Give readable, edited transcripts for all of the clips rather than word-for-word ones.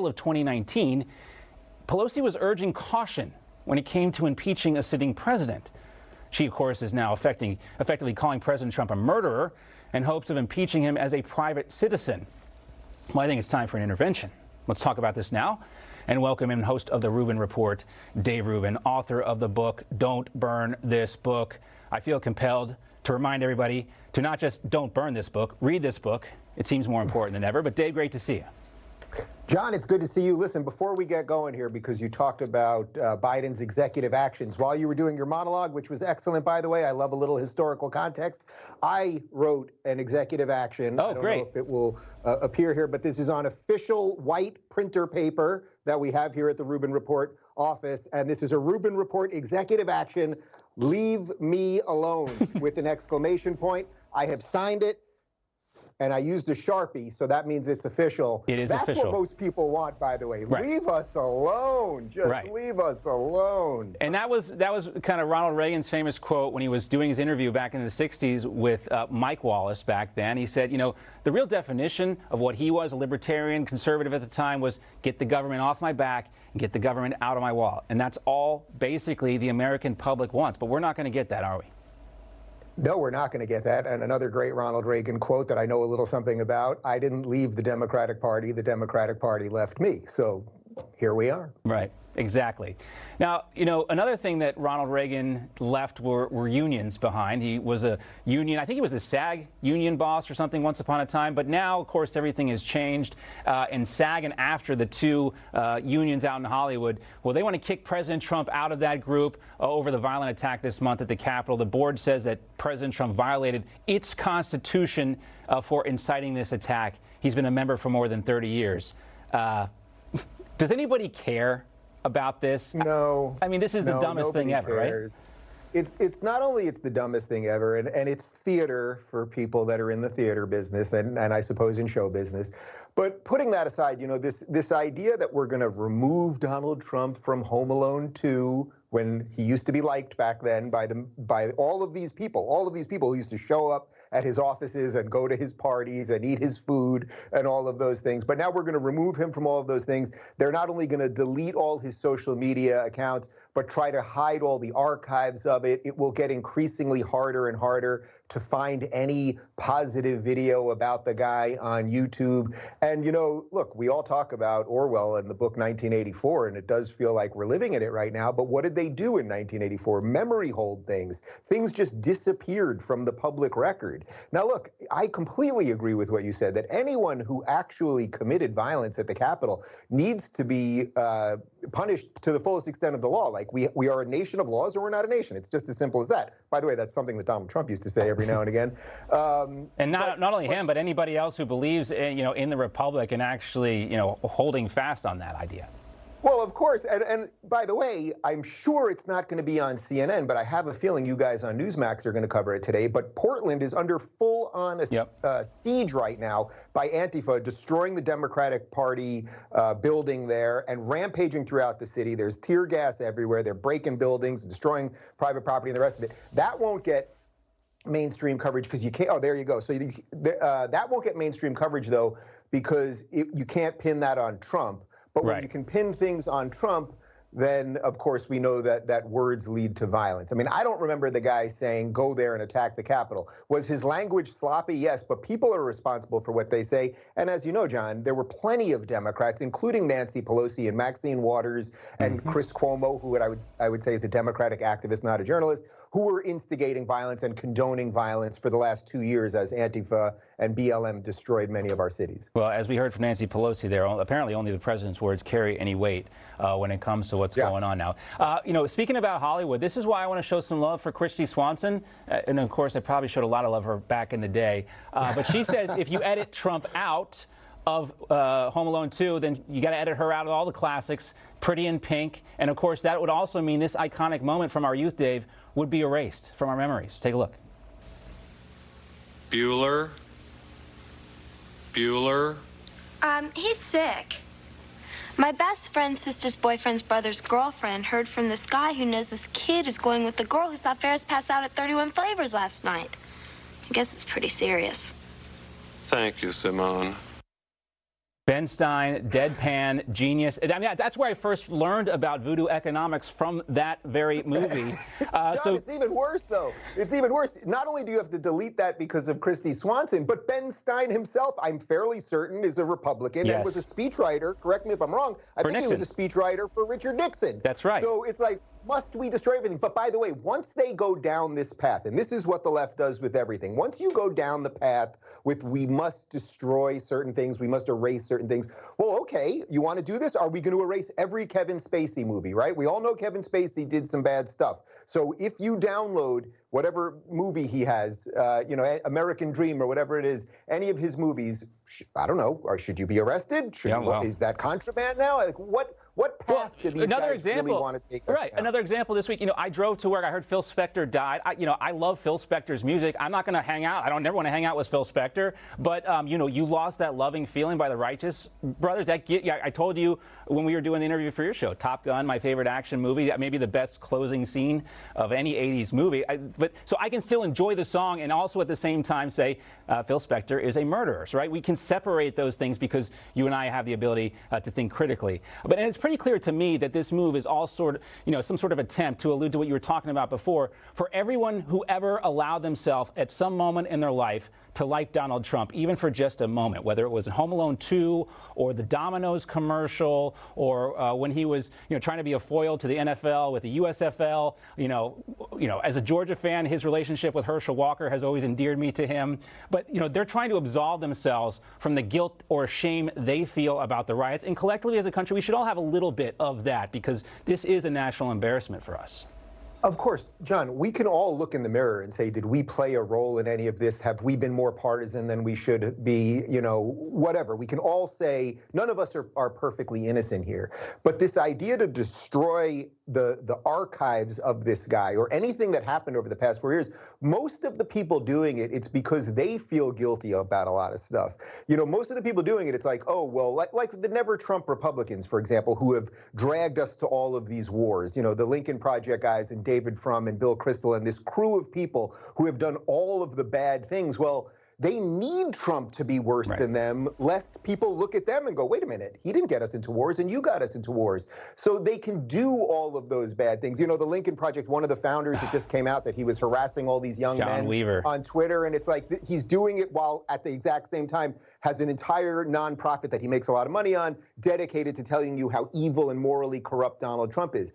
April of 2019, Pelosi was urging caution when it came to impeaching a sitting president. She, of course, is now effectively calling President Trump a murderer in hopes of impeaching him as a private citizen. Well, I think it's time for an intervention. Let's talk about this now and welcome in host of the Rubin Report, Dave Rubin, author of the book, Don't Burn This Book. I feel compelled to remind everybody to not just don't burn this book, read this book. It seems more important than ever. But Dave, great to see you. John, it's good to see you. Listen, before we get going here, because you talked about Biden's executive actions while you were doing your monologue, which was excellent, by the way. I love a little historical context. I wrote an executive action. Oh, I don't great. know if it will appear here, but this is on official white printer paper that we have here at the Rubin Report office. And this is a Rubin Report executive action. Leave me alone with an exclamation point. I have signed it. And I used a Sharpie, so that means it's official. It is official. That's what most people want, by the way. Right. Leave us alone. Just leave us alone. And that was kind of Ronald Reagan's famous quote when he was doing his interview back in the 60s with Mike Wallace back then. He said, you know, the real definition of what he was, a libertarian, conservative at the time, was get the government off my back and get the government out of my wallet. And that's all basically the American public wants. But we're not going to get that, are we? No, we're not going to get that. And another great Ronald Reagan quote that I know a little something about, I didn't leave the Democratic Party left me. So here we are. Right, exactly. Now, you know, another thing that Ronald Reagan left were unions behind. He was a union, I think he was a SAG union boss or something once upon a time, but now, of course, everything has changed. And SAG and AFTRA, the two unions out in Hollywood, well, they want to kick President Trump out of that group over the violent attack this month at the Capitol. The board says that President Trump violated its Constitution for inciting this attack. He's been a member for more than 30 years. Does anybody care about this? No. I mean, this is the dumbest thing ever, cares. Right? It's not only it's the dumbest thing ever, and it's theater for people that are in the theater business and I suppose in show business. But putting that aside, you know, this idea that we're going to remove Donald Trump from Home Alone 2 when he used to be liked back then by all of these people who used to show up at his offices and go to his parties and eat his food and all of those things. But now we're going to remove him from all of those things. They're not only going to delete all his social media accounts, but try to hide all the archives of it. It will get increasingly harder and harder to find any positive video about the guy on YouTube. And, you know, look, we all talk about Orwell in the book 1984, and it does feel like we're living in it right now. But what did they do in 1984? Memory hold things. Things just disappeared from the public record. Now, look, I completely agree with what you said, that anyone who actually committed violence at the Capitol needs to be punished to the fullest extent of the law. Like we are a nation of laws or we're not a nation. It's just as simple as that. By the way, that's something that Donald Trump used to say every now and again. And not only him, but anybody else who believes in, you know, in the Republic and actually, you know, holding fast on that idea. Well, of course. And by the way, I'm sure it's not going to be on CNN, but I have a feeling you guys on Newsmax are going to cover it today. But Portland is under full-on siege right now by Antifa, destroying the Democratic Party building there and rampaging throughout the city. There's tear gas everywhere. They're breaking buildings, destroying private property and the rest of it. That won't get mainstream coverage because you can't. Oh, there you go. So that won't get mainstream coverage, though, because you can't pin that on Trump. But when you can pin things on Trump, then, of course, we know that words lead to violence. I mean, I don't remember the guy saying, go there and attack the Capitol. Was his language sloppy? Yes, but people are responsible for what they say. And as you know, John, there were plenty of Democrats, including Nancy Pelosi and Maxine Waters and Chris Cuomo, who I would say is a Democratic activist, not a journalist, who were instigating violence and condoning violence for the last 2 years as Antifa and BLM destroyed many of our cities. Well, as we heard from Nancy Pelosi there, apparently only the president's words carry any weight when it comes to what's going on now. You know, speaking about Hollywood, this is why I want to show some love for Christy Swanson. And of course, I probably showed a lot of love for her back in the day. But she says if you edit Trump out of Home Alone 2, then you got to edit her out of all the classics, Pretty in Pink. And of course, that would also mean this iconic moment from our youth, Dave, would be erased from our memories. Take a look. Bueller? He's sick. My best friend's sister's boyfriend's brother's girlfriend heard from this guy who knows this kid is going with the girl who saw Ferris pass out at 31 Flavors last night. I guess it's pretty serious. Thank you, Simone. Ben Stein, deadpan, genius. I mean, that's where I first learned about voodoo economics, from that very movie. John, it's even worse, though. It's even worse. Not only do you have to delete that because of Christy Swanson, but Ben Stein himself, I'm fairly certain, is a Republican and was a speechwriter. Correct me if I'm wrong. I think he was a speechwriter for Richard Nixon. That's right. So it's like, must we destroy everything? But by the way, once they go down this path, and this is what the left does with everything, once you go down the path with we must destroy certain things, we must erase certain things, well, okay, you want to do this? Are we going to erase every Kevin Spacey movie, right? We all know Kevin Spacey did some bad stuff. So if you download whatever movie he has, you know, American Dream or whatever it is, any of his movies, I don't know, or should you be arrested? Is that contraband now? Like, what path do these guys really want to take? Right. Another example this week, you know, I drove to work. I heard Phil Spector died. I love Phil Spector's music. I'm not going to hang out. I don't never want to hang out with Phil Spector. But, you know, you lost that loving feeling by the Righteous Brothers. I told you when we were doing the interview for your show, Top Gun, my favorite action movie, that may be the best closing scene of any 80s movie. So I can still enjoy the song and also at the same time say Phil Spector is a murderer. So, right? We can separate those things because you and I have the ability to think critically. But it's pretty clear to me that this move is all sort of, you know, some sort of attempt to allude to what you were talking about before, for everyone who ever allowed themselves at some moment in their life to like Donald Trump, even for just a moment, whether it was in Home Alone 2 or the Domino's commercial, or when he was, you know, trying to be a foil to the NFL with the USFL. You know, as a Georgia fan, his relationship with Herschel Walker has always endeared me to him. But, you know, they're trying to absolve themselves from the guilt or shame they feel about the riots. And collectively as a country, we should all have a little bit of that, because this is a national embarrassment for us. Of course, John, we can all look in the mirror and say, did we play a role in any of this? Have we been more partisan than we should be? You know, whatever. We can all say none of us are perfectly innocent here. But this idea to destroy the archives of this guy or anything that happened over the past 4 years, most of the people doing it, it's because they feel guilty about a lot of stuff. You know, most of the people doing it, it's like, oh, well, like the Never Trump Republicans, for example, who have dragged us to all of these wars. You know, the Lincoln Project guys and David Frum and Bill Kristol and this crew of people who have done all of the bad things. Well, they need Trump to be worse than them, lest people look at them and go, wait a minute, he didn't get us into wars and you got us into wars. So they can do all of those bad things. You know, the Lincoln Project, one of the founders, it just came out that he was harassing all these young men on Twitter. And it's like he's doing it while at the exact same time has an entire nonprofit that he makes a lot of money on dedicated to telling you how evil and morally corrupt Donald Trump is.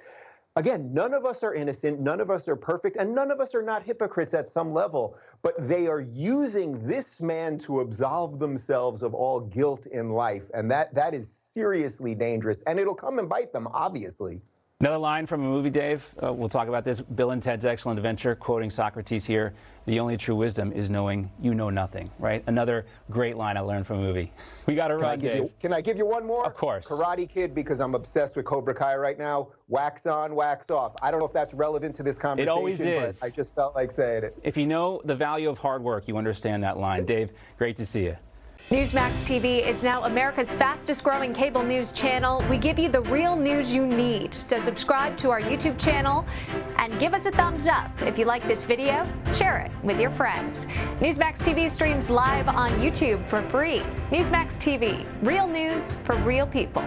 Again, none of us are innocent, none of us are perfect, and none of us are not hypocrites at some level, but they are using this man to absolve themselves of all guilt in life, and that is seriously dangerous, and it'll come and bite them, obviously. Another line from a movie, Dave. We'll talk about this. Bill and Ted's Excellent Adventure, quoting Socrates here. The only true wisdom is knowing you know nothing, right? Another great line I learned from a movie. We got to run, Dave. Can I give you one more? Of course. Karate Kid, because I'm obsessed with Cobra Kai right now. Wax on, wax off. I don't know if that's relevant to this conversation. It always is. But I just felt like saying it. If you know the value of hard work, you understand that line. Dave, great to see you. Newsmax TV is now America's fastest growing cable news channel. We give you the real news you need. So subscribe to our YouTube channel and give us a thumbs up. If you like this video, share it with your friends. Newsmax TV streams live on YouTube for free. Newsmax TV, real news for real people.